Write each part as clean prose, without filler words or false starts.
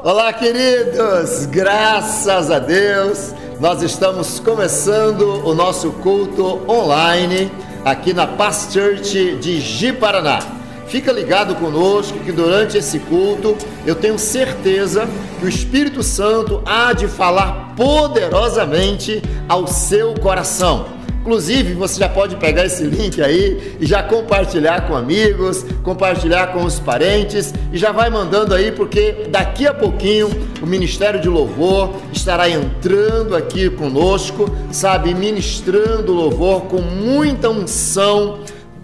Olá, queridos! Graças a Deus, nós estamos começando o nosso culto online aqui na Paz Church de Ji-Paraná. Fica ligado conosco que durante esse culto eu tenho certeza que o Espírito Santo há de falar poderosamente ao seu coração. Inclusive, você já pode pegar esse link aí e já compartilhar com amigos, compartilhar com os parentes e já vai mandando aí, porque daqui a pouquinho o Ministério de Louvor estará entrando aqui conosco, sabe, ministrando louvor com muita unção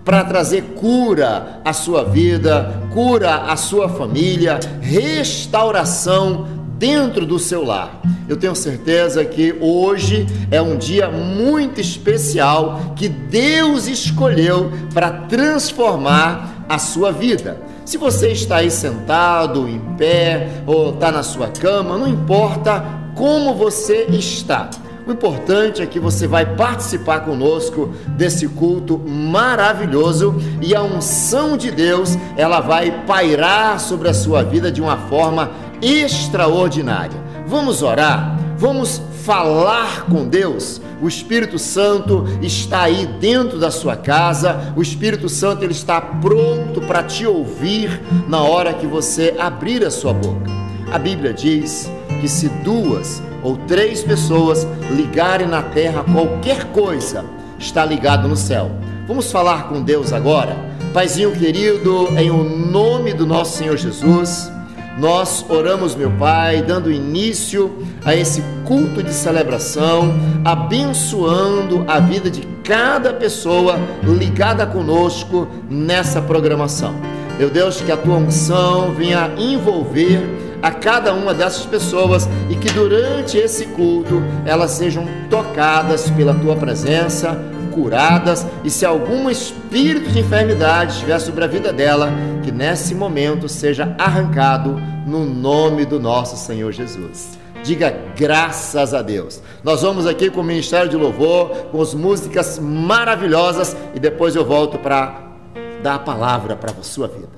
para trazer cura à sua vida, cura à sua família, restauração dentro do seu lar. Eu tenho certeza que hoje é um dia muito especial que Deus escolheu para transformar a sua vida. Se você está aí sentado, em pé, ou está na sua cama, não importa como você está. O importante é que você vai participar conosco desse culto maravilhoso e a unção de Deus, ela vai pairar sobre a sua vida de uma forma extraordinária. Vamos orar? Vamos falar com Deus? O Espírito Santo está aí dentro da sua casa. O Espírito Santo, ele está pronto para te ouvir na hora que você abrir a sua boca. A Bíblia diz que se 2 ou 3 pessoas ligarem na terra, qualquer coisa está ligado no céu. Vamos falar com Deus agora? Paizinho querido, em o nome do nosso Senhor Jesus, nós oramos, meu Pai, dando início a esse culto de celebração, abençoando a vida de cada pessoa ligada conosco nessa programação. Meu Deus, que a Tua unção venha envolver a cada uma dessas pessoas e que durante esse culto elas sejam tocadas pela Tua presença, curadas, e se algum espírito de enfermidade estiver sobre a vida dela, que nesse momento seja arrancado no nome do nosso Senhor Jesus. Diga graças a Deus. Nós vamos aqui com o Ministério de Louvor, com as músicas maravilhosas, e depois eu volto para dar a palavra para a sua vida.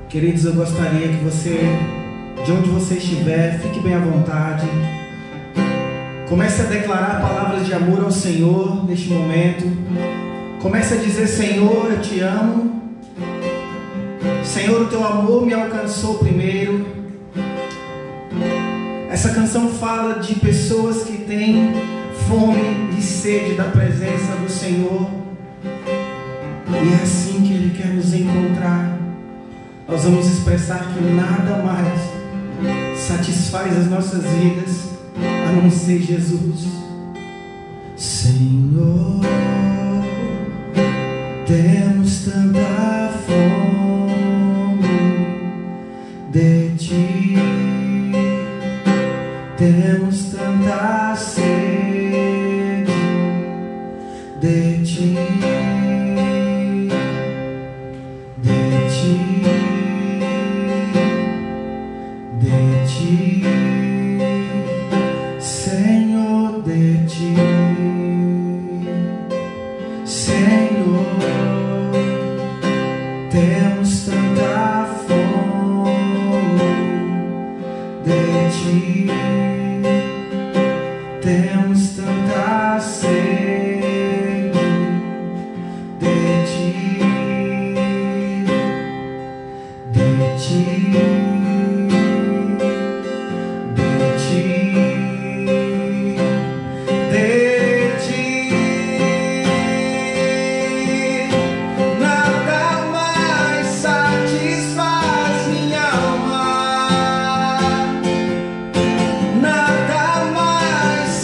Queridos, eu gostaria que você, de onde você estiver, fique bem à vontade. Comece a declarar palavras de amor ao Senhor neste momento. Comece a dizer: Senhor, eu te amo. Senhor, o teu amor me alcançou primeiro. Essa canção fala de pessoas que têm fome e sede da presença do Senhor. E é assim que Ele quer nos encontrar. Nós vamos expressar que nada mais satisfaz as nossas vidas a não ser Jesus. Senhor, temos tanta fome de Ti, temos tanta sede de Ti. Nada mais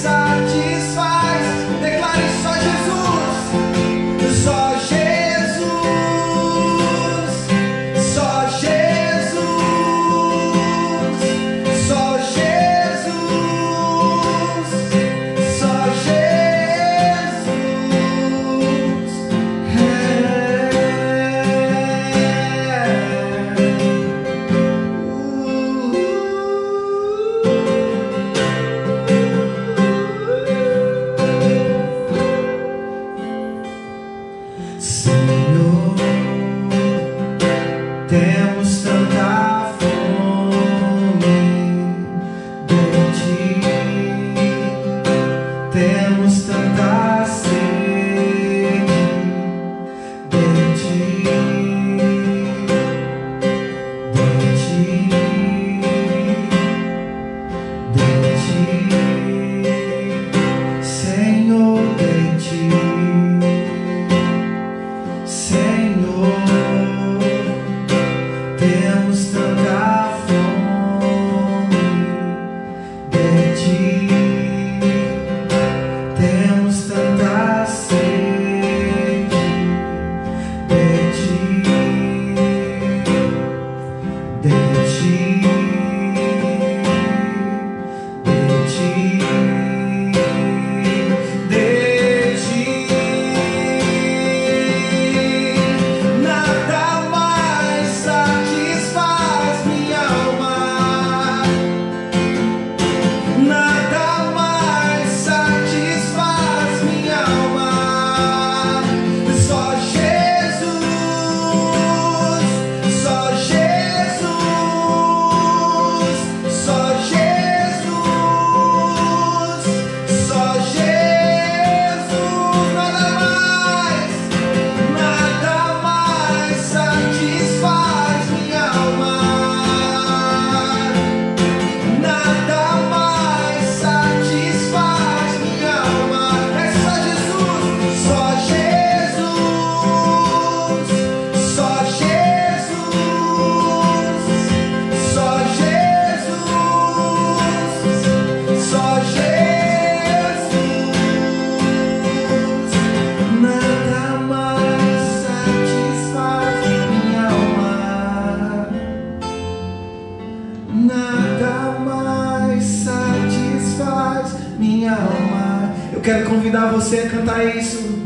minha alma. Eu quero convidar você a cantar isso.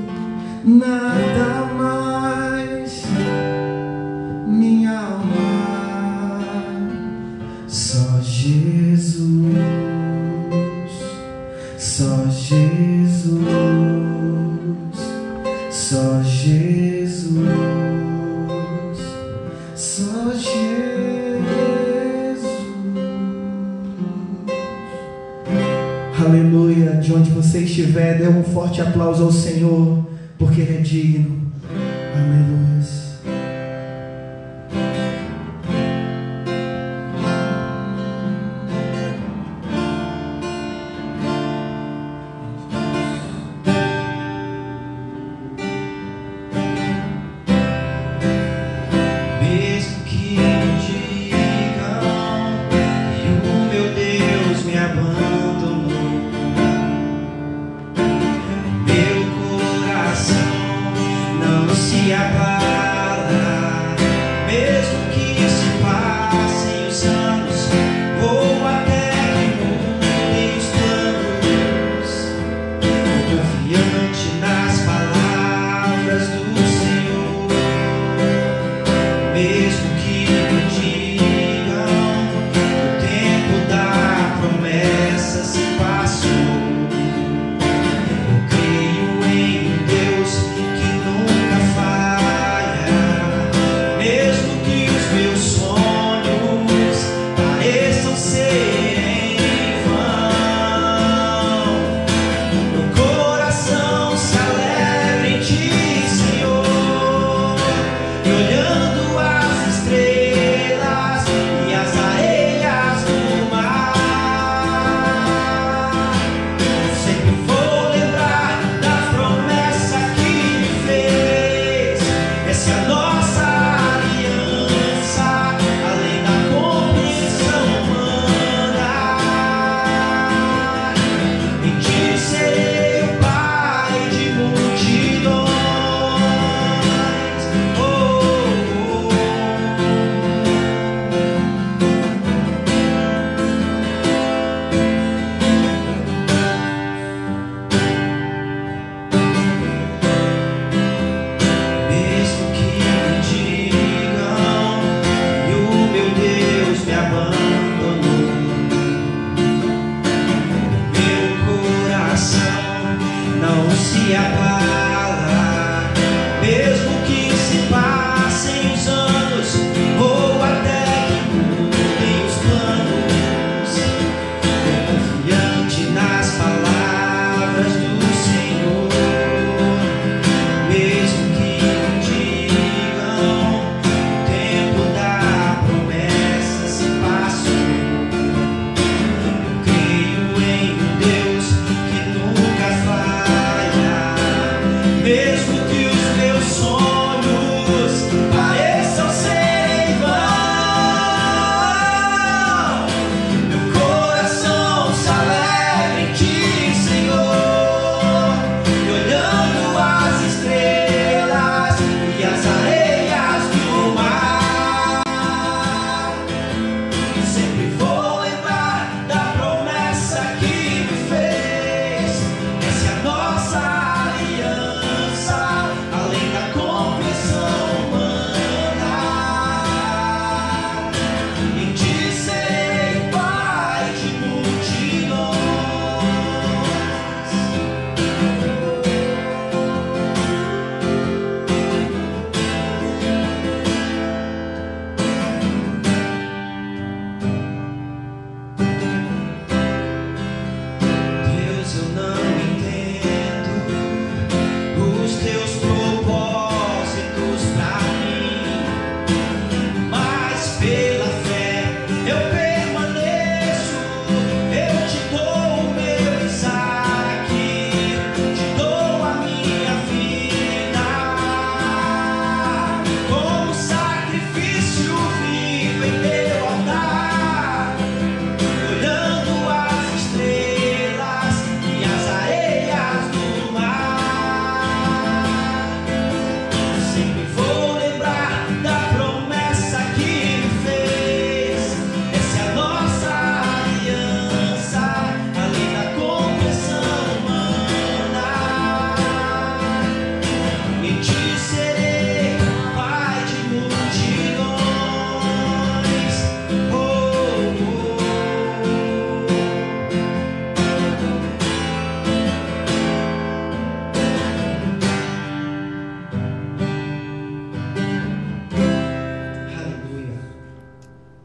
Nada mais, minha alma, só Jesus, só Jesus, só Jesus, só Jesus. Aleluia. De onde você estiver, dê um forte aplauso ao Senhor, porque Ele é digno. Aleluia.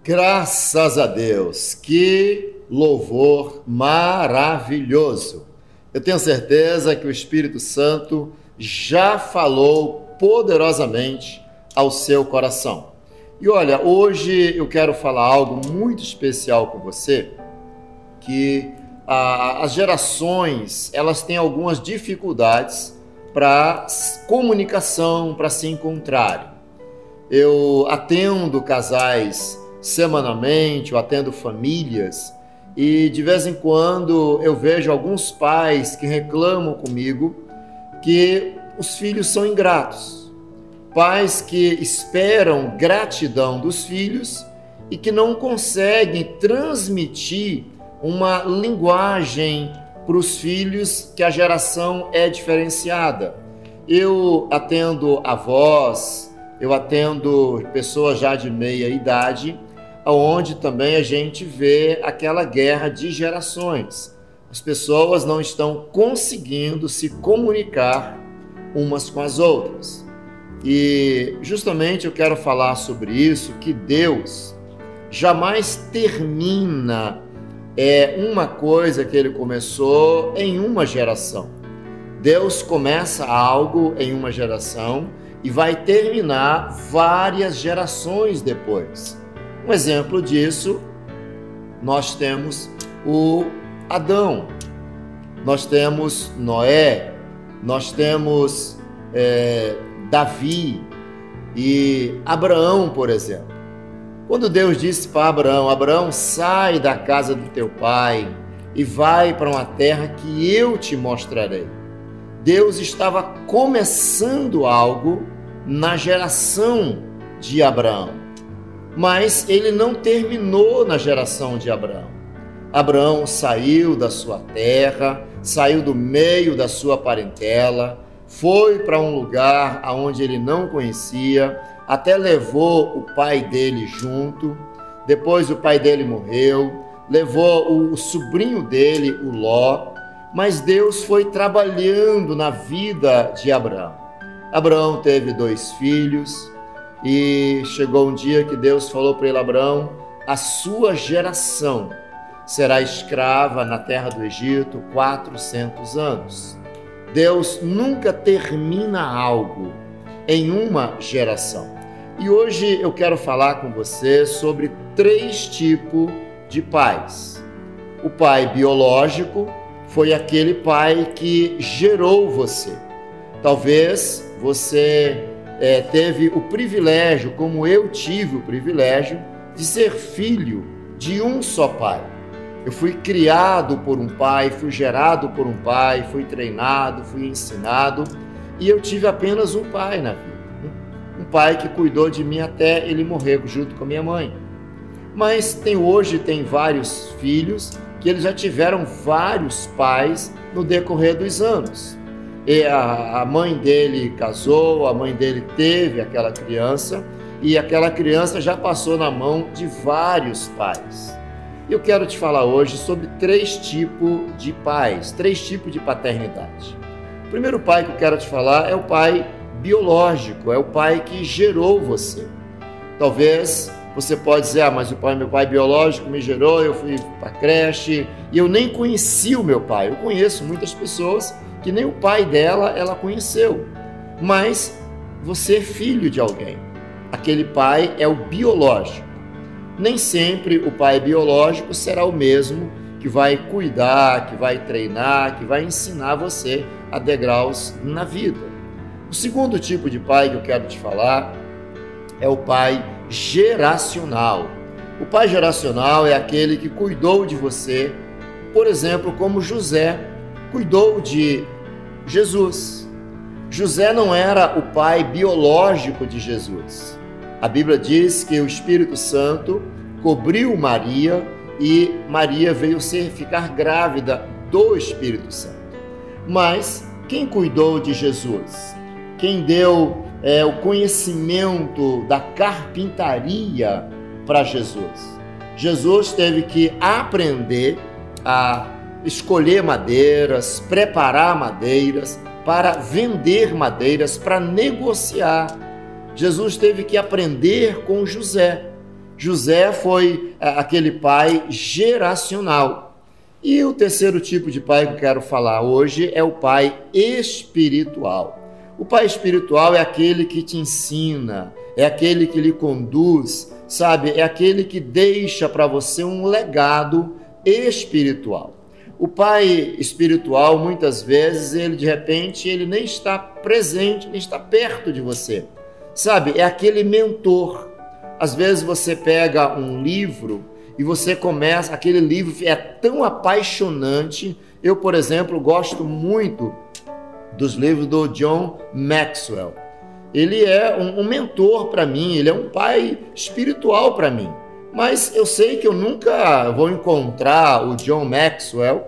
Graças a Deus, que louvor maravilhoso! Eu tenho certeza que o Espírito Santo já falou poderosamente ao seu coração. E olha, hoje eu quero falar algo muito especial com você, que as gerações, elas têm algumas dificuldades para comunicação, para se encontrarem. Eu atendo casais semanalmente, eu atendo famílias e de vez em quando eu vejo alguns pais que reclamam comigo que os filhos são ingratos. Pais que esperam gratidão dos filhos e que não conseguem transmitir uma linguagem para os filhos que a geração é diferenciada. Eu atendo avós, eu atendo pessoas já de meia idade, onde também a gente vê aquela guerra de gerações. As pessoas não estão conseguindo se comunicar umas com as outras. E justamente eu quero falar sobre isso, que Deus jamais termina uma coisa que Ele começou em uma geração. Deus começa algo em uma geração e vai terminar várias gerações depois. Um exemplo disso, nós temos o Adão, nós temos Noé, nós temos Davi e Abraão, por exemplo. Quando Deus disse para Abraão: Abraão, sai da casa do teu pai e vai para uma terra que eu te mostrarei. Deus estava começando algo na geração de Abraão, mas ele não terminou na geração de Abraão. Abraão saiu da sua terra, saiu do meio da sua parentela, foi para um lugar onde ele não conhecia, até levou o pai dele junto. Depois o pai dele morreu, levou o sobrinho dele, o Ló, mas Deus foi trabalhando na vida de Abraão. Abraão teve 2 filhos e chegou um dia que Deus falou para ele: Abraão, a sua geração será escrava na terra do Egito 400 anos. Deus nunca termina algo em uma geração. E hoje eu quero falar com você sobre 3 tipos de pais. O pai biológico foi aquele pai que gerou você. Talvez você teve o privilégio, como eu tive o privilégio, de ser filho de um só pai. Eu fui criado por um pai, fui gerado por um pai, fui treinado, fui ensinado, e eu tive apenas um pai na vida. Um pai que cuidou de mim até ele morrer junto com a minha mãe. Mas hoje tem vários filhos que eles já tiveram vários pais no decorrer dos anos. E a mãe dele casou, a mãe dele teve aquela criança, e aquela criança já passou na mão de vários pais. Eu quero te falar hoje sobre 3 tipos de pais, 3 tipos de paternidade. O primeiro pai que eu quero te falar é o pai biológico, é o pai que gerou você. Talvez você pode dizer: mas meu pai biológico me gerou, eu fui para a creche e eu nem conheci o meu pai. Eu conheço muitas pessoas que nem o pai dela ela conheceu, mas você é filho de alguém. Aquele pai é o biológico. Nem sempre o pai biológico será o mesmo que vai cuidar, que vai treinar, que vai ensinar você a degraus na vida. O segundo tipo de pai que eu quero te falar é o pai geracional. O pai geracional é aquele que cuidou de você, por exemplo, como José cuidou de Jesus. José não era o pai biológico de Jesus. A Bíblia diz que o Espírito Santo cobriu Maria e Maria veio ficar grávida do Espírito Santo. Mas quem cuidou de Jesus? Quem deu o conhecimento da carpintaria para Jesus? Jesus teve que aprender a escolher madeiras, preparar madeiras, para vender madeiras, para negociar. Jesus teve que aprender com José. José foi aquele pai geracional. E o terceiro tipo de pai que eu quero falar hoje é o pai espiritual. O pai espiritual é aquele que te ensina, é aquele que lhe conduz, sabe? É aquele que deixa para você um legado espiritual. O pai espiritual, muitas vezes, ele de repente, ele nem está presente, nem está perto de você. Sabe? É aquele mentor. Às vezes você pega um livro e você começa, aquele livro é tão apaixonante. Eu, por exemplo, gosto muito dos livros do John Maxwell. Ele é um mentor para mim, ele é um pai espiritual para mim. Mas eu sei que eu nunca vou encontrar o John Maxwell,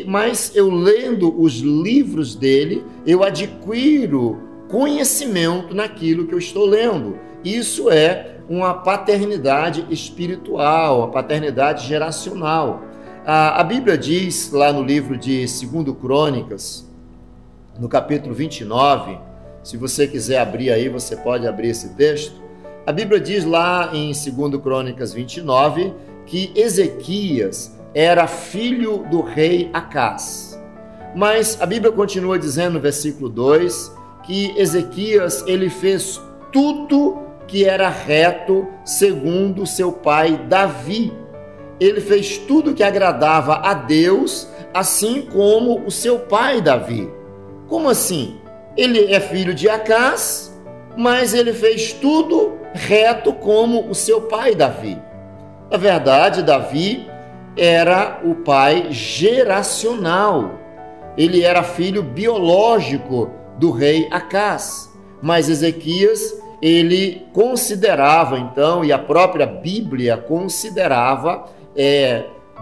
mas eu lendo os livros dele, eu adquiro conhecimento naquilo que eu estou lendo. Isso é uma paternidade espiritual, uma paternidade geracional. A Bíblia diz lá no livro de 2 Crônicas, no capítulo 29, se você quiser abrir aí, você pode abrir esse texto. A Bíblia diz lá em 2 Crônicas 29 que Ezequias era filho do rei Acás. Mas a Bíblia continua dizendo no versículo 2 que Ezequias ele fez tudo que era reto segundo seu pai Davi. Ele fez tudo que agradava a Deus, assim como o seu pai Davi. Como assim? Ele é filho de Acás, mas ele fez tudo reto como o seu pai Davi. Na verdade, Davi era o pai geracional. Ele era filho biológico do rei Acás. Mas Ezequias, ele considerava então, e a própria Bíblia considerava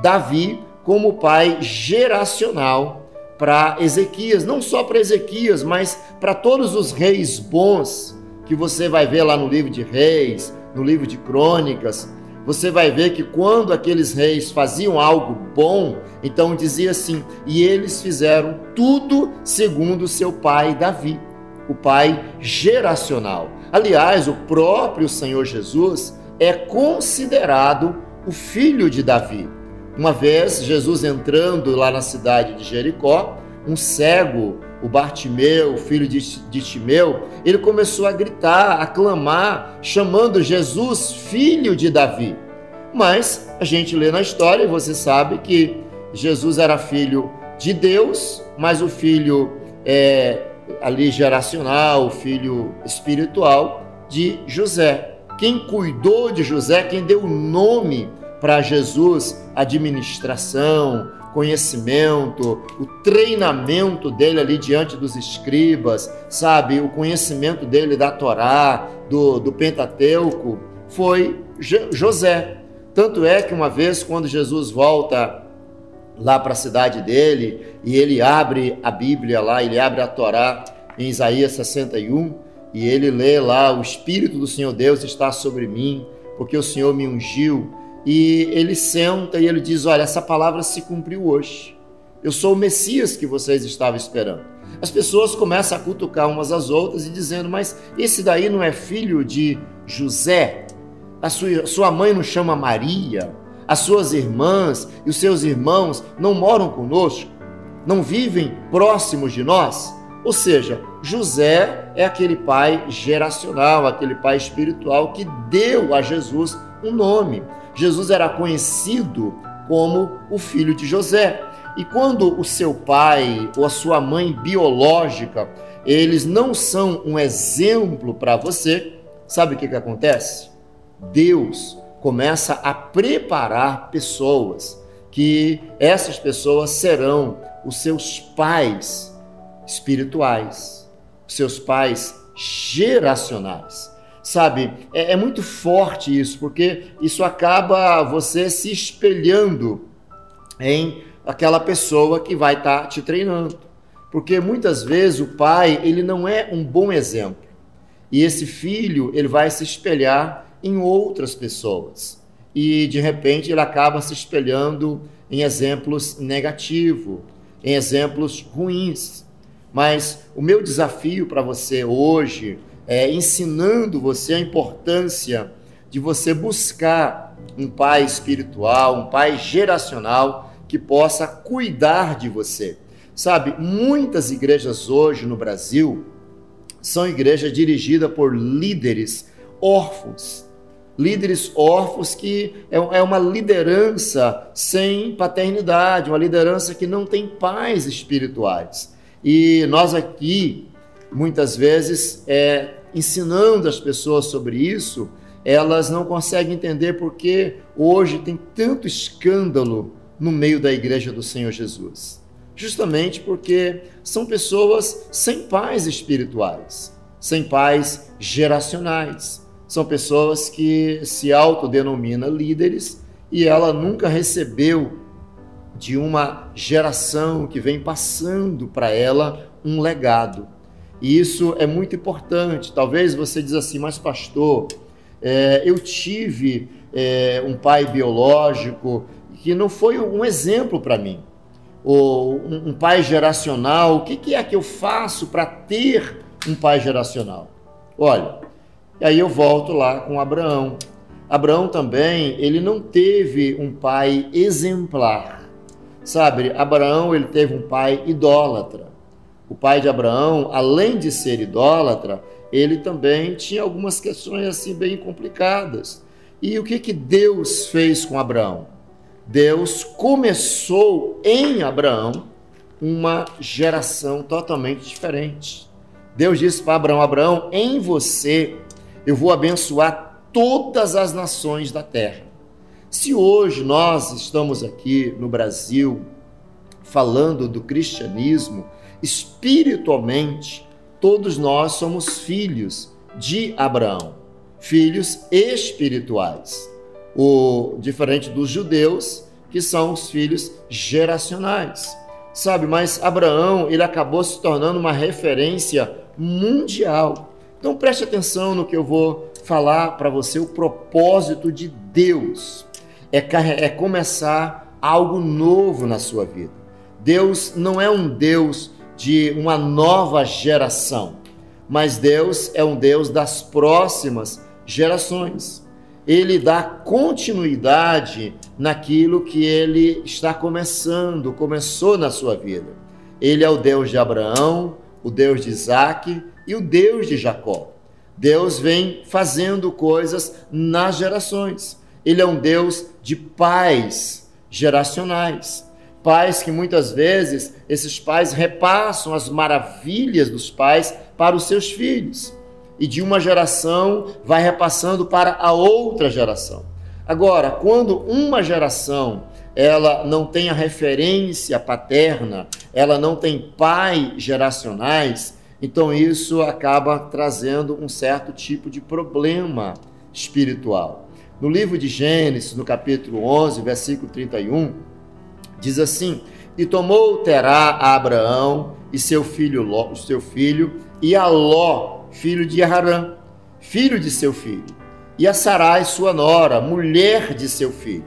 Davi como pai geracional para Ezequias, não só para Ezequias, mas para todos os reis bons que você vai ver lá no livro de Reis, no livro de Crônicas. Você vai ver que quando aqueles reis faziam algo bom, então dizia assim, e eles fizeram tudo segundo seu pai Davi, o pai geracional. Aliás, o próprio Senhor Jesus é considerado o filho de Davi. Uma vez, Jesus entrando lá na cidade de Jericó, um cego, o Bartimeu, filho de Timeu, ele começou a gritar, a clamar, chamando Jesus filho de Davi. Mas a gente lê na história e você sabe que Jesus era filho de Deus, mas o filho ali geracional, o filho espiritual de José. Quem cuidou de José, quem deu o nome para Jesus, administração, conhecimento, o treinamento dele ali diante dos escribas, sabe, o conhecimento dele da Torá, do Pentateuco, foi José. Tanto é que uma vez, quando Jesus volta lá para a cidade dele, e ele abre a Bíblia lá, ele abre a Torá em Isaías 61, e ele lê lá, o Espírito do Senhor Deus está sobre mim, porque o Senhor me ungiu. E ele senta e ele diz, olha, essa palavra se cumpriu hoje. Eu sou o Messias que vocês estavam esperando. As pessoas começam a cutucar umas às outras e dizendo, mas esse daí não é filho de José? A sua mãe não chama Maria? As suas irmãs e os seus irmãos não moram conosco? Não vivem próximos de nós? Ou seja, José é aquele pai geracional, aquele pai espiritual que deu a Jesus um nome. Jesus era conhecido como o filho de José. E quando o seu pai ou a sua mãe biológica, eles não são um exemplo para você, sabe o que acontece? Deus começa a preparar pessoas, que essas pessoas serão os seus pais espirituais, os seus pais geracionais. Sabe, é muito forte isso, porque isso acaba você se espelhando em aquela pessoa que vai estar te treinando. Porque muitas vezes o pai, ele não é um bom exemplo. E esse filho, ele vai se espelhar em outras pessoas. E, de repente, ele acaba se espelhando em exemplos negativos, em exemplos ruins. Mas o meu desafio para você hoje ensinando você a importância de você buscar um pai espiritual, um pai geracional que possa cuidar de você. Sabe, muitas igrejas hoje no Brasil são igrejas dirigidas por líderes órfãos. Líderes órfãos que é uma liderança sem paternidade, uma liderança que não tem pais espirituais. E nós aqui, muitas vezes, ensinando as pessoas sobre isso, elas não conseguem entender porque hoje tem tanto escândalo no meio da igreja do Senhor Jesus. Justamente porque são pessoas sem pais espirituais, sem pais geracionais. São pessoas que se autodenominam líderes e ela nunca recebeu de uma geração que vem passando para ela um legado. E isso é muito importante. Talvez você diz assim, mas pastor, eu tive um pai biológico que não foi um exemplo para mim. Ou um pai geracional, o que é que eu faço para ter um pai geracional? Olha, e aí eu volto lá com Abraão. Abraão também, ele não teve um pai exemplar. Sabe, Abraão, ele teve um pai idólatra. O pai de Abraão, além de ser idólatra, ele também tinha algumas questões assim bem complicadas. E o que Deus fez com Abraão? Deus começou em Abraão uma geração totalmente diferente. Deus disse para Abraão, Abraão, em você eu vou abençoar todas as nações da terra. Se hoje nós estamos aqui no Brasil falando do cristianismo, espiritualmente, todos nós somos filhos de Abraão, filhos espirituais. Diferente dos judeus, que são os filhos geracionais. Sabe, mas Abraão, ele acabou se tornando uma referência mundial. Então preste atenção no que eu vou falar para você. O propósito de Deus é começar algo novo na sua vida. Deus não é um Deus de uma nova geração, mas Deus é um Deus das próximas gerações. Ele dá continuidade naquilo que ele está começou na sua vida. Ele é o Deus de Abraão, o Deus de Isaac e o Deus de Jacó. Deus vem fazendo coisas nas gerações. Ele é um Deus de pais geracionais. Pais que muitas vezes, esses pais repassam as maravilhas dos pais para os seus filhos. E de uma geração vai repassando para a outra geração. Agora, quando uma geração ela não tem a referência paterna, ela não tem pais geracionais, então isso acaba trazendo um certo tipo de problema espiritual. No livro de Gênesis, no capítulo 11, versículo 31, diz assim, e tomou Terá a Abraão e seu filho e a Ló, filho de Harã, filho de seu filho, e a Sarai, sua nora, mulher de seu filho.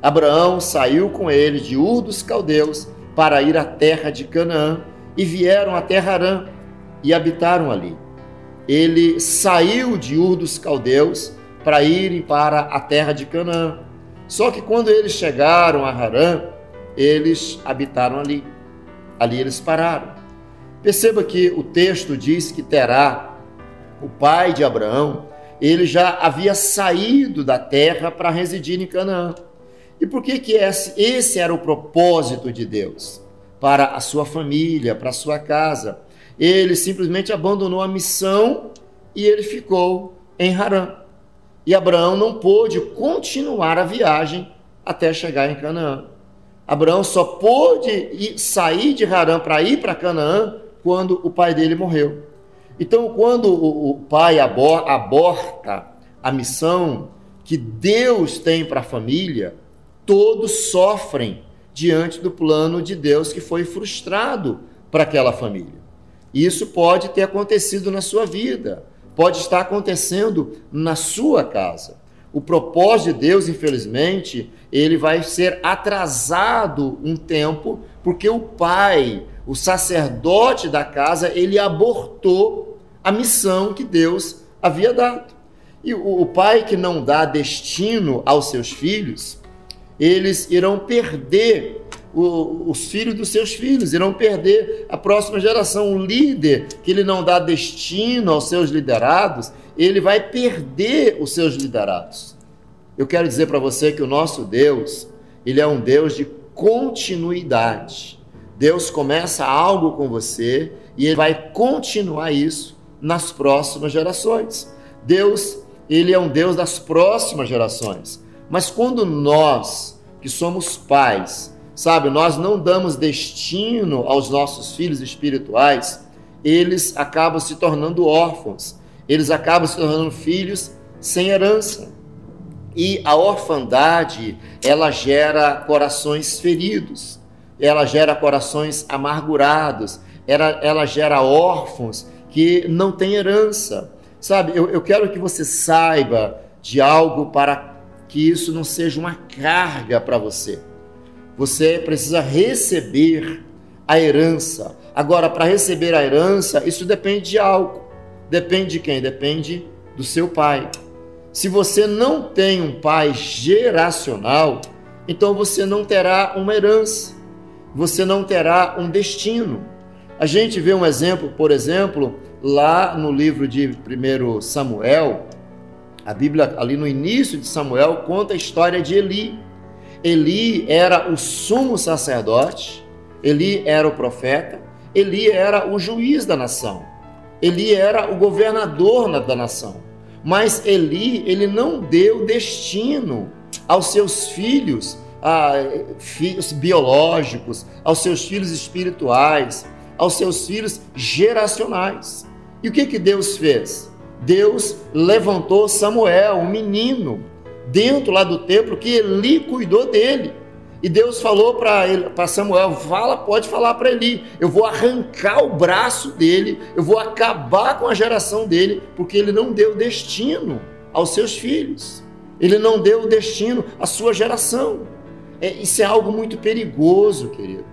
Abraão saiu com ele de Ur dos Caldeus para ir à terra de Canaã, e vieram até Harã, e habitaram ali. Ele saiu de Ur dos Caldeus para irem para a terra de Canaã. Só que quando eles chegaram a Harã, eles habitaram ali. Ali eles pararam. Perceba que o texto diz que Terá, o pai de Abraão, ele já havia saído da terra para residir em Canaã. E por que esse era o propósito de Deus? Para a sua família, para a sua casa. Ele simplesmente abandonou a missão e ele ficou em Harã. E Abraão não pôde continuar a viagem até chegar em Canaã. Abraão só pôde sair de Harã para ir para Canaã quando o pai dele morreu. Então, quando o pai aborta a missão que Deus tem para a família, todos sofrem diante do plano de Deus que foi frustrado para aquela família. Isso pode ter acontecido na sua vida, pode estar acontecendo na sua casa. O propósito de Deus, infelizmente, ele vai ser atrasado um tempo, porque o pai, o sacerdote da casa, ele abortou a missão que Deus havia dado. E o pai que não dá destino aos seus filhos, eles irão perder os filhos dos seus filhos, irão perder a próxima geração. Um líder que ele não dá destino aos seus liderados, ele vai perder os seus liderados. Eu quero dizer para você que o nosso Deus, ele é um Deus de continuidade. Deus começa algo com você e ele vai continuar isso nas próximas gerações. Deus, ele é um Deus das próximas gerações. Mas quando nós, que somos pais, sabe, nós não damos destino aos nossos filhos espirituais, eles acabam se tornando órfãos, eles acabam se tornando filhos sem herança. E a orfandade, ela gera corações feridos, ela gera corações amargurados, ela gera órfãos que não têm herança. Sabe, eu quero que você saiba de algo para que isso não seja uma carga para você. Você precisa receber a herança. Agora, para receber a herança, isso depende de algo. Depende de quem? Depende do seu pai. Se você não tem um pai geracional, então você não terá uma herança. Você não terá um destino. A gente vê um exemplo, por exemplo, lá no livro de 1 Samuel, a Bíblia, ali no início de Samuel, conta a história de Eli. Eli era o sumo sacerdote, Eli era o profeta, Eli era o juiz da nação, Eli era o governador da nação. Mas Eli, ele não deu destino aos seus filhos, filhos biológicos, aos seus filhos espirituais, aos seus filhos geracionais. E o que Deus fez? Deus levantou Samuel, um menino, dentro lá do templo, que Eli cuidou dele. E Deus falou para Samuel, pode falar para Eli, eu vou arrancar o braço dele, eu vou acabar com a geração dele, porque ele não deu destino aos seus filhos. Ele não deu destino à sua geração. Isso é algo muito perigoso, querido.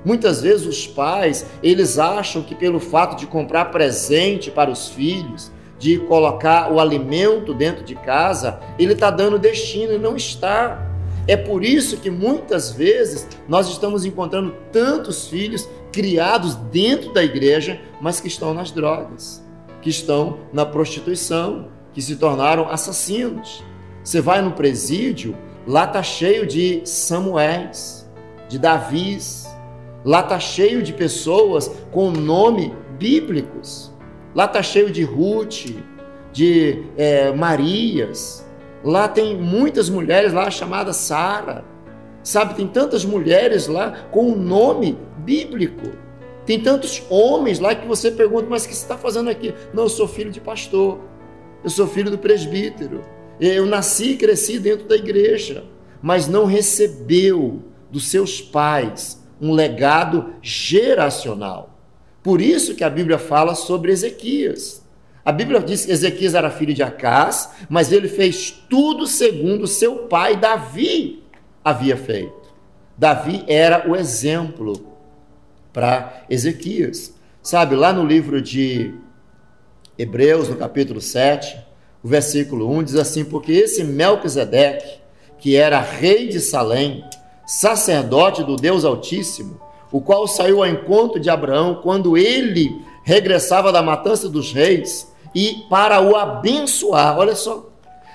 Muitas vezes os pais, eles acham que pelo fato de comprar presente para os filhos, de colocar o alimento dentro de casa, ele está dando destino, e não está. É por isso que muitas vezes nós estamos encontrando tantos filhos criados dentro da igreja, mas que estão nas drogas, que estão na prostituição, que se tornaram assassinos. Você vai no presídio, lá está cheio de Samuéis, de Davis, lá está cheio de pessoas com nome bíblicos, lá está cheio de Ruth, de Marias. Lá tem muitas mulheres lá chamadas Sara, sabe? Tem tantas mulheres lá com um nome bíblico. Tem tantos homens lá que você pergunta, mas o que você está fazendo aqui? Não, eu sou filho de pastor, eu sou filho do presbítero, eu nasci e cresci dentro da igreja, mas não recebeu dos seus pais um legado geracional. Por isso que a Bíblia fala sobre Ezequias. A Bíblia diz que Ezequias era filho de Acás, mas ele fez tudo segundo seu pai Davi havia feito. Davi era o exemplo para Ezequias. Sabe, lá no livro de Hebreus, no capítulo 7, o versículo 1, diz assim, porque esse Melquisedeque, que era rei de Salém, sacerdote do Deus Altíssimo, o qual saiu ao encontro de Abraão quando ele regressava da matança dos reis, e para o abençoar, olha só,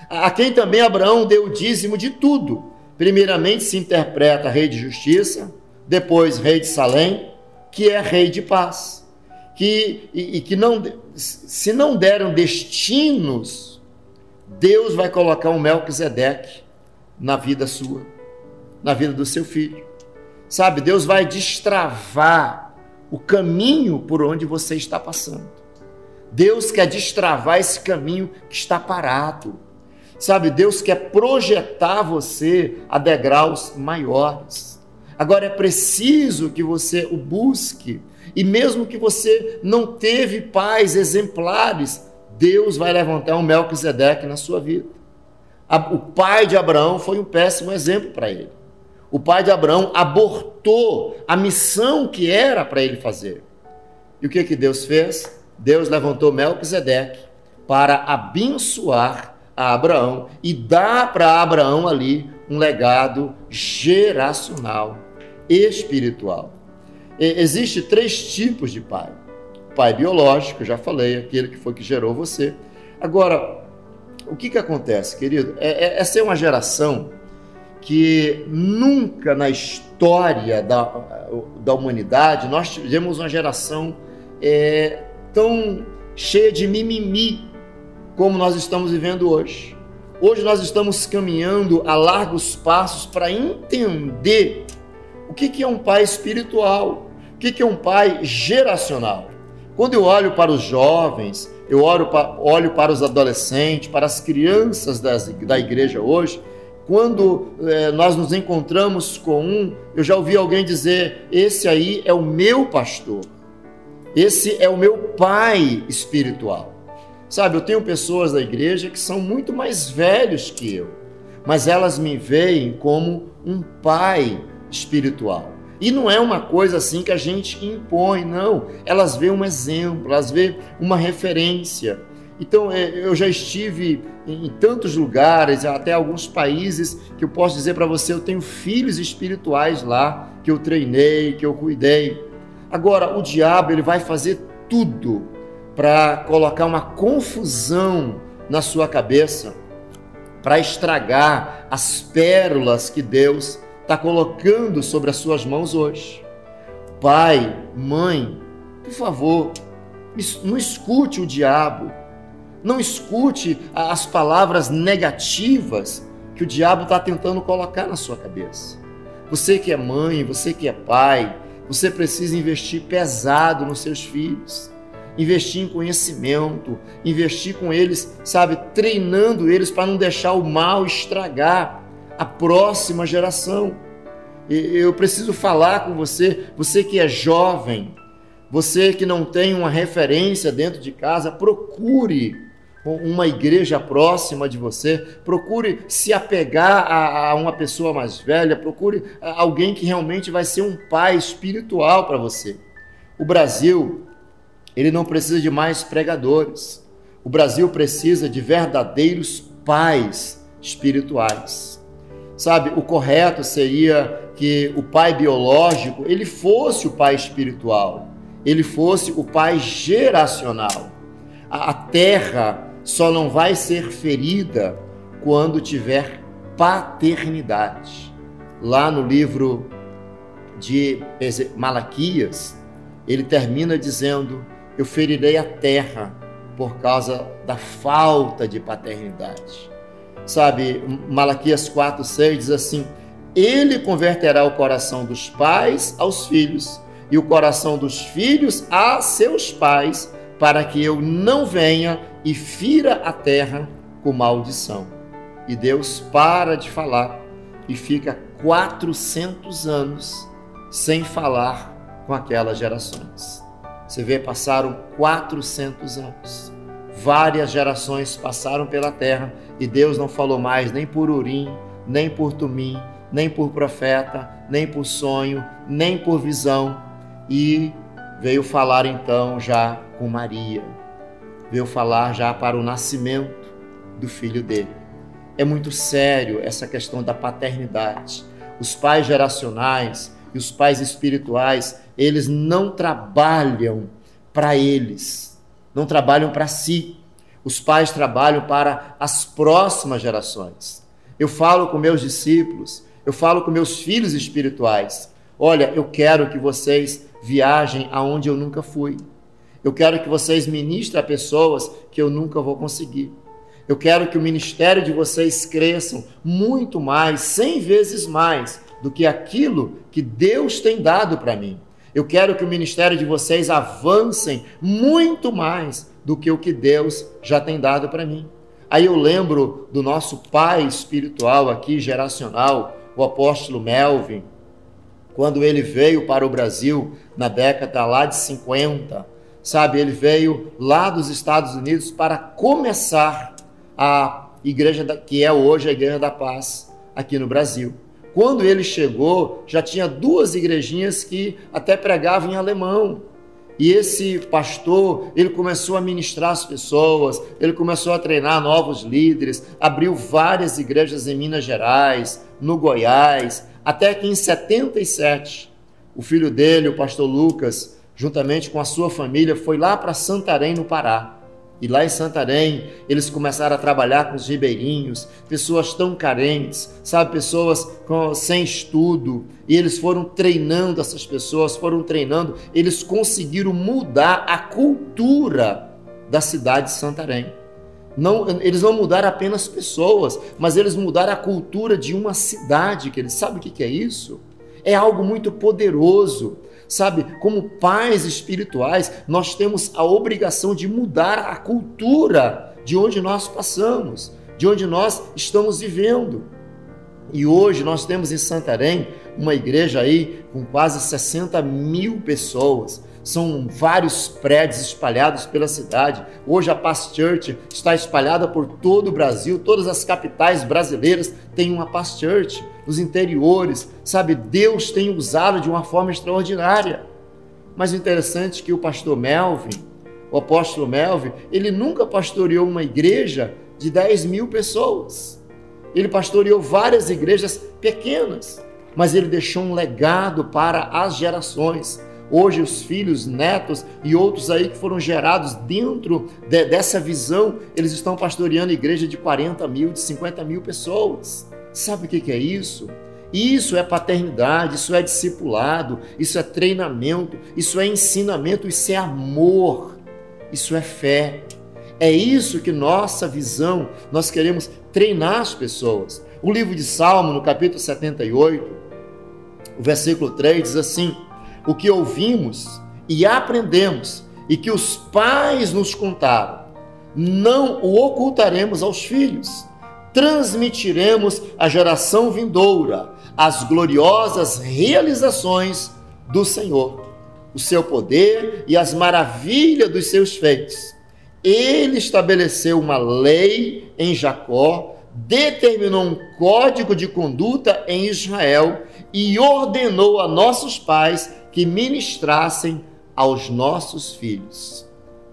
a quem também Abraão deu o dízimo de tudo. Primeiramente se interpreta rei de justiça, depois rei de Salém, que é rei de paz, que não, se não deram destinos, Deus vai colocar um Melquisedeque na vida sua, na vida do seu filho. Sabe, Deus vai destravar o caminho por onde você está passando. Deus quer destravar esse caminho que está parado. Sabe, Deus quer projetar você a degraus maiores. Agora é preciso que você o busque. E mesmo que você não teve pais exemplares, Deus vai levantar um Melquisedeque na sua vida. O pai de Abraão foi um péssimo exemplo para ele. O pai de Abraão abortou a missão que era para ele fazer. E o que Deus fez? Deus levantou Melquisedeque para abençoar a Abraão e dá para Abraão ali um legado geracional, espiritual. Existem 3 tipos de pai. O pai biológico, eu já falei, aquele que gerou você. Agora, o que acontece, querido? Essa é uma geração que nunca na história da humanidade nós tivemos uma geração tão cheia de mimimi como nós estamos vivendo hoje. Hoje nós estamos caminhando a largos passos para entender o que é um pai espiritual, o que é um pai geracional. Quando eu olho para os jovens, eu olho para os adolescentes, para as crianças da igreja hoje, quando nós nos encontramos com eu já ouvi alguém dizer, esse aí é o meu pastor, esse é o meu pai espiritual. Sabe, eu tenho pessoas da igreja que são muito mais velhos que eu, mas elas me veem como um pai espiritual. E não é uma coisa assim que a gente impõe, não. Elas veem um exemplo, elas veem uma referência. Então, eu já estive em tantos lugares, até alguns países, que eu posso dizer para você, eu tenho filhos espirituais lá, que eu treinei, que eu cuidei. Agora, o diabo, ele vai fazer tudo para colocar uma confusão na sua cabeça, para estragar as pérolas que Deus está colocando sobre as suas mãos hoje. Pai, mãe, por favor, não escute o diabo, não escute as palavras negativas que o diabo está tentando colocar na sua cabeça. Você que é mãe, você que é pai, você precisa investir pesado nos seus filhos, investir em conhecimento, investir com eles, sabe, treinando eles para não deixar o mal estragar a próxima geração. Eu preciso falar com você, você que é jovem, você que não tem uma referência dentro de casa, procure uma igreja próxima de você, procure se apegar a uma pessoa mais velha, procure alguém que realmente vai ser um pai espiritual para você. O Brasil, ele não precisa de mais pregadores. O Brasil precisa de verdadeiros pais espirituais. Sabe, o correto seria que o pai biológico, ele fosse o pai espiritual, ele fosse o pai geracional. A terra só não vai ser ferida quando tiver paternidade. Lá no livro de Malaquias, ele termina dizendo, eu ferirei a terra por causa da falta de paternidade. Sabe, Malaquias 4:6 diz assim, ele converterá o coração dos pais aos filhos e o coração dos filhos a seus pais, para que eu não venha e fira a terra com maldição. E Deus para de falar e fica 400 anos sem falar com aquelas gerações. Você vê, passaram 400 anos. Várias gerações passaram pela terra e Deus não falou mais nem por Urim, nem por Tumim, nem por profeta, nem por sonho, nem por visão. E veio falar então já com Maria. Veio falar já para o nascimento do filho dele. É muito sério essa questão da paternidade. Os pais geracionais e os pais espirituais, eles não trabalham para eles, não trabalham para si. Os pais trabalham para as próximas gerações. Eu falo com meus discípulos, eu falo com meus filhos espirituais. Olha, eu quero que vocês viajem aonde eu nunca fui. Eu quero que vocês ministrem a pessoas que eu nunca vou conseguir. Eu quero que o ministério de vocês cresçam muito mais, 100 vezes mais, do que aquilo que Deus tem dado para mim. Eu quero que o ministério de vocês avancem muito mais do que o que Deus já tem dado para mim. Aí eu lembro do nosso pai espiritual aqui, geracional, o apóstolo Melvin, quando ele veio para o Brasil na década lá de 50, sabe, ele veio lá dos Estados Unidos para começar a igreja que é hoje a Igreja da Paz aqui no Brasil. Quando ele chegou, já tinha 2 igrejinhas que até pregavam em alemão. E esse pastor, ele começou a ministrar as pessoas, ele começou a treinar novos líderes, abriu várias igrejas em Minas Gerais, no Goiás, até que em 77, o filho dele, o pastor Lucas, juntamente com a sua família, foi lá para Santarém, no Pará. E lá em Santarém, eles começaram a trabalhar com os ribeirinhos, pessoas tão carentes, sabe, pessoas sem estudo, e eles foram treinando essas pessoas, eles conseguiram mudar a cultura da cidade de Santarém. Eles não mudaram apenas pessoas, mas eles mudaram a cultura de uma cidade, que eles sabem o que é isso? É algo muito poderoso. Sabe, como pais espirituais, nós temos a obrigação de mudar a cultura de onde nós passamos, de onde nós estamos vivendo. E hoje nós temos em Santarém uma igreja aí com quase 60 mil pessoas. São vários prédios espalhados pela cidade. Hoje a Past Church está espalhada por todo o Brasil. Todas as capitais brasileiras têm uma Past Church. Nos interiores, sabe, Deus tem usado de uma forma extraordinária. Mas o interessante é que o pastor Melvin, o apóstolo Melvin, ele nunca pastoreou uma igreja de 10 mil pessoas. Ele pastoreou várias igrejas pequenas, mas ele deixou um legado para as gerações. Hoje os filhos, netos e outros aí que foram gerados dentro dessa visão, eles estão pastoreando igreja de 40 mil, de 50 mil pessoas. Sabe o que é isso? Isso é paternidade, isso é discipulado, isso é treinamento, isso é ensinamento, isso é amor, isso é fé. É isso que nossa visão, nós queremos treinar as pessoas. O livro de Salmo, no capítulo 78, o versículo 3 diz assim: o que ouvimos e aprendemos e que os pais nos contaram, não o ocultaremos aos filhos, transmitiremos à geração vindoura as gloriosas realizações do Senhor, o seu poder e as maravilhas dos seus feitos. Ele estabeleceu uma lei em Jacó, determinou um código de conduta em Israel e ordenou a nossos pais que ministrassem aos nossos filhos.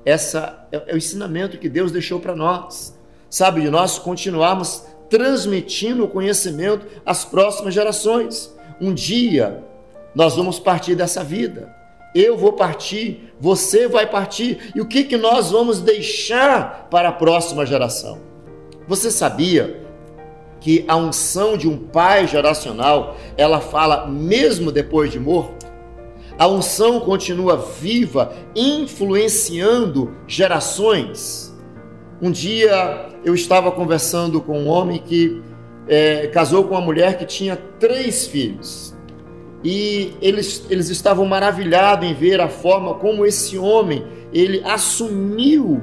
Esse é o ensinamento que Deus deixou para nós. Sabe, de nós continuarmos transmitindo o conhecimento às próximas gerações. Um dia nós vamos partir dessa vida. Eu vou partir, você vai partir. E o que nós vamos deixar para a próxima geração? Você sabia que a unção de um pai geracional, ela fala mesmo depois de morto? A unção continua viva, influenciando gerações. Um dia eu estava conversando com um homem que casou com uma mulher que tinha 3 filhos. E eles estavam maravilhados em ver a forma como esse homem, ele assumiu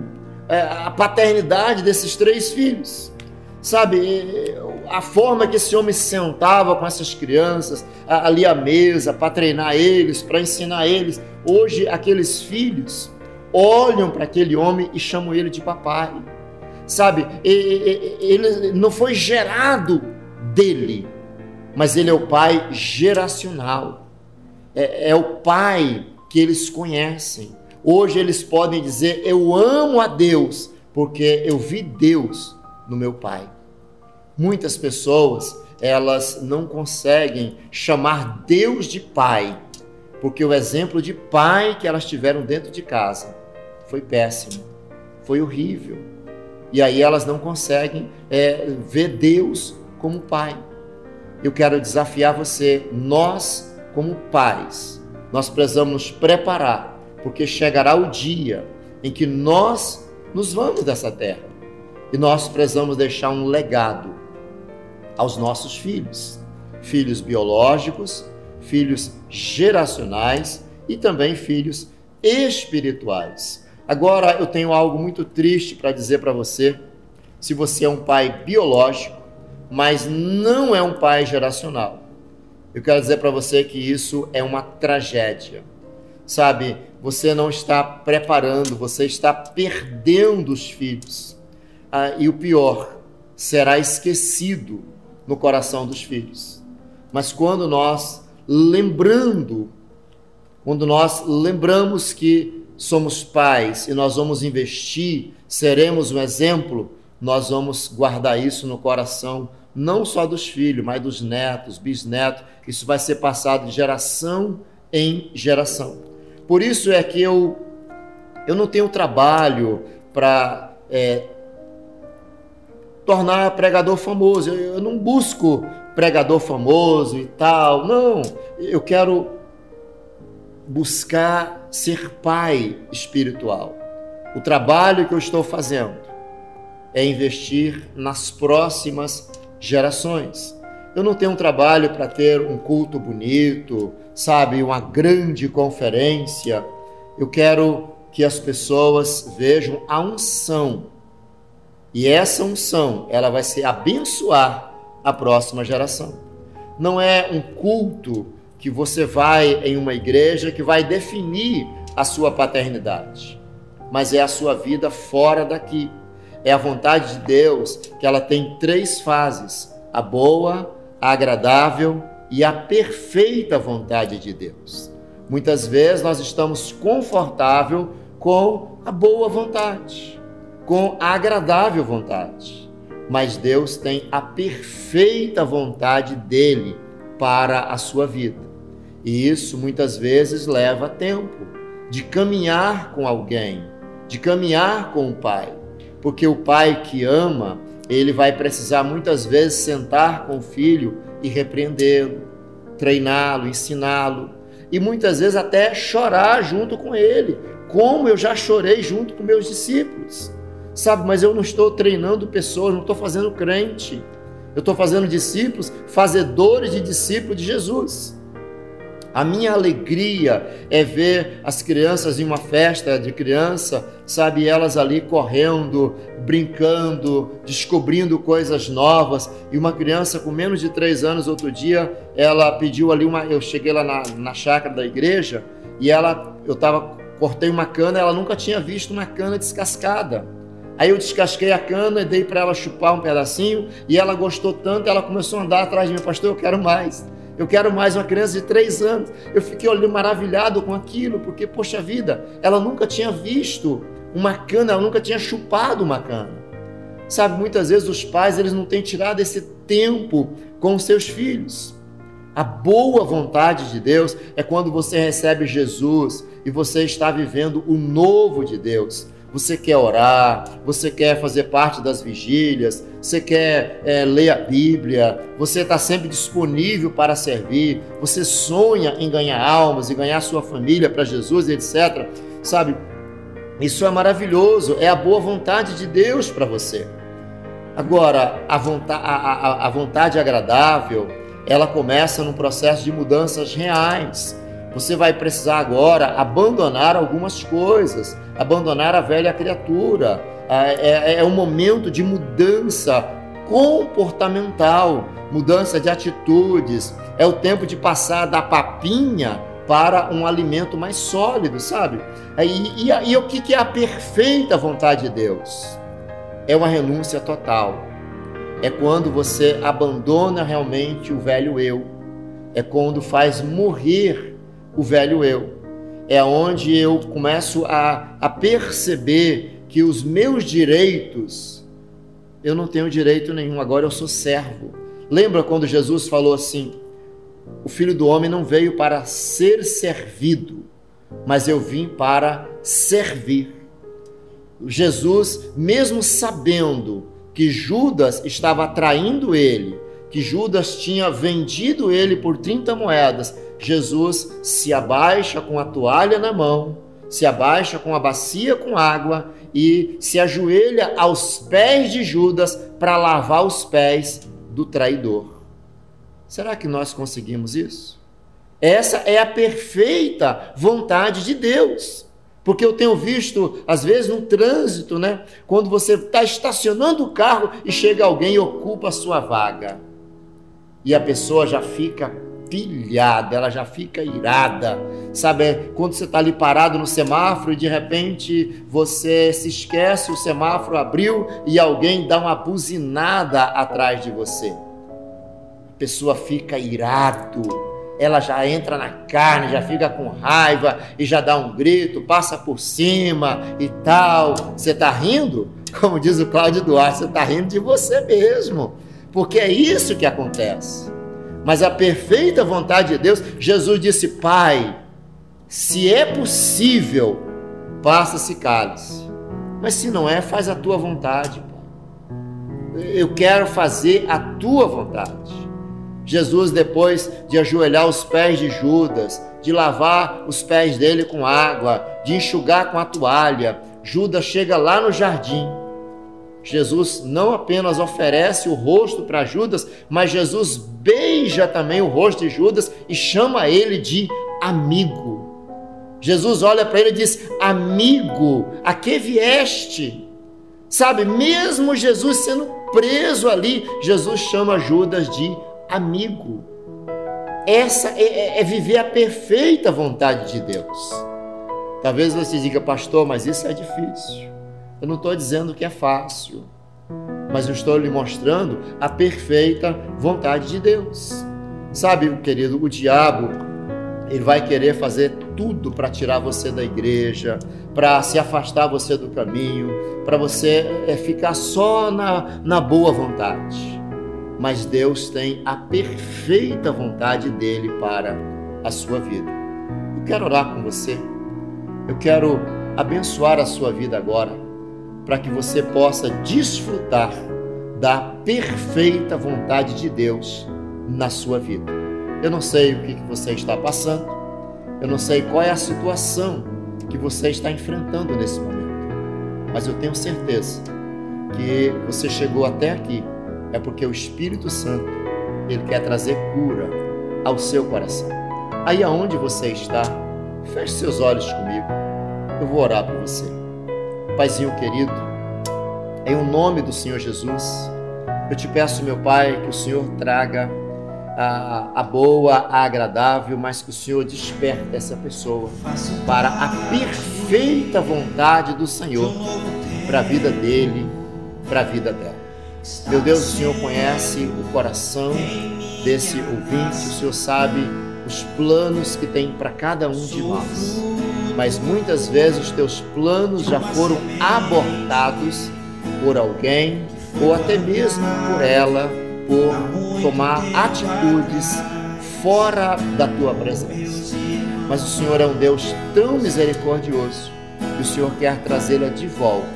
a paternidade desses 3 filhos. Sabe, a forma que esse homem sentava com essas crianças, ali à mesa, para treinar eles, para ensinar eles. Hoje, aqueles filhos olham para aquele homem e chamam ele de papai. Sabe, ele não foi gerado dele, mas ele é o pai geracional. É o pai que eles conhecem. Hoje eles podem dizer: eu amo a Deus, porque eu vi Deus no meu pai. Muitas pessoas, elas não conseguem chamar Deus de pai, porque o exemplo de pai que elas tiveram dentro de casa foi péssimo, foi horrível. E aí elas não conseguem ver Deus como pai. Eu quero desafiar você, nós como pais, nós precisamos nos preparar, porque chegará o dia em que nós nos vamos dessa terra. E nós precisamos deixar um legado aos nossos filhos, filhos biológicos, filhos geracionais e também filhos espirituais. Agora eu tenho algo muito triste para dizer para você. Se você é um pai biológico, mas não é um pai geracional, eu quero dizer para você que isso é uma tragédia. Sabe, você não está preparando, você está perdendo os filhos. E o pior, será esquecido no coração dos filhos. Mas quando nós, lembrando quando nós lembramos que somos pais e nós vamos investir, seremos um exemplo, nós vamos guardar isso no coração, não só dos filhos, mas dos netos, bisnetos. Isso vai ser passado de geração em geração. Por isso é que eu não tenho trabalho para tornar pregador famoso. Eu não busco pregador famoso e tal. Não, eu quero buscar ser pai espiritual. O trabalho que eu estou fazendo é investir nas próximas gerações. Eu não tenho um trabalho para ter um culto bonito, sabe, uma grande conferência. Eu quero que as pessoas vejam a unção. E essa unção, ela vai ser abençoar a próxima geração. Não é um culto que você vai em uma igreja que vai definir a sua paternidade, mas é a sua vida fora daqui. É a vontade de Deus, que ela tem 3 fases: a boa, a agradável e a perfeita vontade de Deus. Muitas vezes nós estamos confortáveis com a boa vontade, com a agradável vontade, mas Deus tem a perfeita vontade dele para a sua vida. E isso muitas vezes leva tempo de caminhar com alguém, de caminhar com o pai, porque o pai que ama, ele vai precisar muitas vezes sentar com o filho e repreendê-lo, treiná-lo, ensiná-lo, e muitas vezes até chorar junto com ele, como eu já chorei junto com meus discípulos, sabe? Mas eu não estou treinando pessoas, não estou fazendo crente, eu estou fazendo discípulos, fazedores de discípulos de Jesus. A minha alegria é ver as crianças em uma festa de criança, sabe, elas ali correndo, brincando, descobrindo coisas novas. E uma criança com menos de 3 anos, outro dia, ela pediu ali eu cheguei lá na chácara da igreja e cortei uma cana, ela nunca tinha visto uma cana descascada. Aí eu descasquei a cana e dei para ela chupar um pedacinho e ela gostou tanto, ela começou a andar atrás de mim: pastor, eu quero mais. Eu quero mais. Uma criança de 3 anos. Eu fiquei olhando maravilhado com aquilo, porque, poxa vida, ela nunca tinha visto uma cana, ela nunca tinha chupado uma cana. Sabe, muitas vezes os pais, eles não têm tirado esse tempo com os seus filhos. A boa vontade de Deus é quando você recebe Jesus e você está vivendo o novo de Deus. Você quer orar, você quer fazer parte das vigílias, você quer ler a Bíblia, você está sempre disponível para servir, você sonha em ganhar almas e ganhar sua família para Jesus, etc. Sabe, isso é maravilhoso, é a boa vontade de Deus para você. Agora, a vontade agradável, ela começa num processo de mudanças reais. Você vai precisar agora abandonar algumas coisas, abandonar a velha criatura. É um momento de mudança comportamental, mudança de atitudes. É o tempo de passar da papinha para um alimento mais sólido, sabe? E o que é a perfeita vontade de Deus? É uma renúncia total. É quando você abandona realmente o velho eu. É quando faz morrer o velho eu. É onde eu começo a perceber que os meus direitos, eu não tenho direito nenhum, agora eu sou servo. Lembra quando Jesus falou assim: o Filho do Homem não veio para ser servido, mas eu vim para servir. Jesus, mesmo sabendo que Judas estava traindo ele, que Judas tinha vendido ele por 30 moedas, Jesus se abaixa com a toalha na mão, se abaixa com a bacia com água e se ajoelha aos pés de Judas para lavar os pés do traidor. Será que nós conseguimos isso? Essa é a perfeita vontade de Deus. Porque eu tenho visto, às vezes, no trânsito, né? Quando você está estacionando o carro e chega alguém e ocupa a sua vaga. E a pessoa já fica pilhada, ela já fica irada. Sabe, quando você está ali parado no semáforo e de repente você se esquece, o semáforo abriu e alguém dá uma buzinada atrás de você. A pessoa fica irado, ela já entra na carne, já fica com raiva e já dá um grito, passa por cima e tal. Você está rindo? Como diz o Cláudio Duarte, você está rindo de você mesmo, porque é isso que acontece. Mas a perfeita vontade de Deus, Jesus disse: Pai, se é possível, passa esse cálice, mas se não é, faz a tua vontade, Pai. Eu quero fazer a tua vontade. Jesus, depois de ajoelhar os pés de Judas, de lavar os pés dele com água, de enxugar com a toalha, Judas chega lá no jardim. Jesus não apenas oferece o rosto para Judas, mas Jesus beija também o rosto de Judas e chama ele de amigo. Jesus olha para ele e diz: amigo, a que vieste? Sabe, mesmo Jesus sendo preso ali, Jesus chama Judas de amigo. Essa é viver a perfeita vontade de Deus. Talvez você diga: pastor, mas isso é difícil. Eu não estou dizendo que é fácil, mas eu estou lhe mostrando a perfeita vontade de Deus. Sabe, querido, o diabo, ele vai querer fazer tudo para tirar você da igreja, para se afastar você do caminho, para você ficar só na boa vontade. Mas Deus tem a perfeita vontade dele para a sua vida. Eu quero orar com você. Eu quero abençoar a sua vida agora, para que você possa desfrutar da perfeita vontade de Deus na sua vida. Eu não sei o que você está passando, eu não sei qual é a situação que você está enfrentando nesse momento, mas eu tenho certeza que você chegou até aqui é porque o Espírito Santo, ele quer trazer cura ao seu coração. Aí aonde você está, feche seus olhos comigo, eu vou orar por você. Paizinho querido, em o nome do Senhor Jesus, eu te peço, meu Pai, que o Senhor traga a boa, a agradável, mas que o Senhor desperte essa pessoa para a perfeita vontade do Senhor, para a vida dele, para a vida dela. Meu Deus, o Senhor conhece o coração desse ouvinte, o Senhor sabe os planos que tem para cada um de nós. Mas muitas vezes os teus planos já foram abortados por alguém, ou até mesmo por ela, por tomar atitudes fora da tua presença. Mas o Senhor é um Deus tão misericordioso que o Senhor quer trazê-la de volta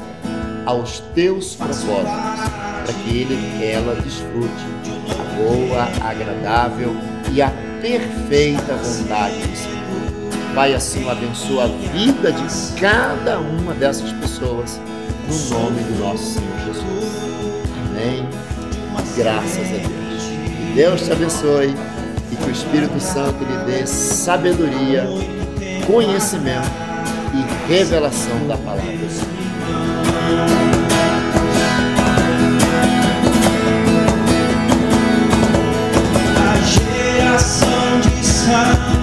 aos teus propósitos, para que ela desfrute a boa, a agradável e a perfeita vontade do Senhor. Pai, assim abençoa a vida de cada uma dessas pessoas, no nome do nosso Senhor Jesus. Amém. Graças a Deus. Que Deus te abençoe e que o Espírito Santo lhe dê sabedoria, conhecimento e revelação da palavra. A geração de santos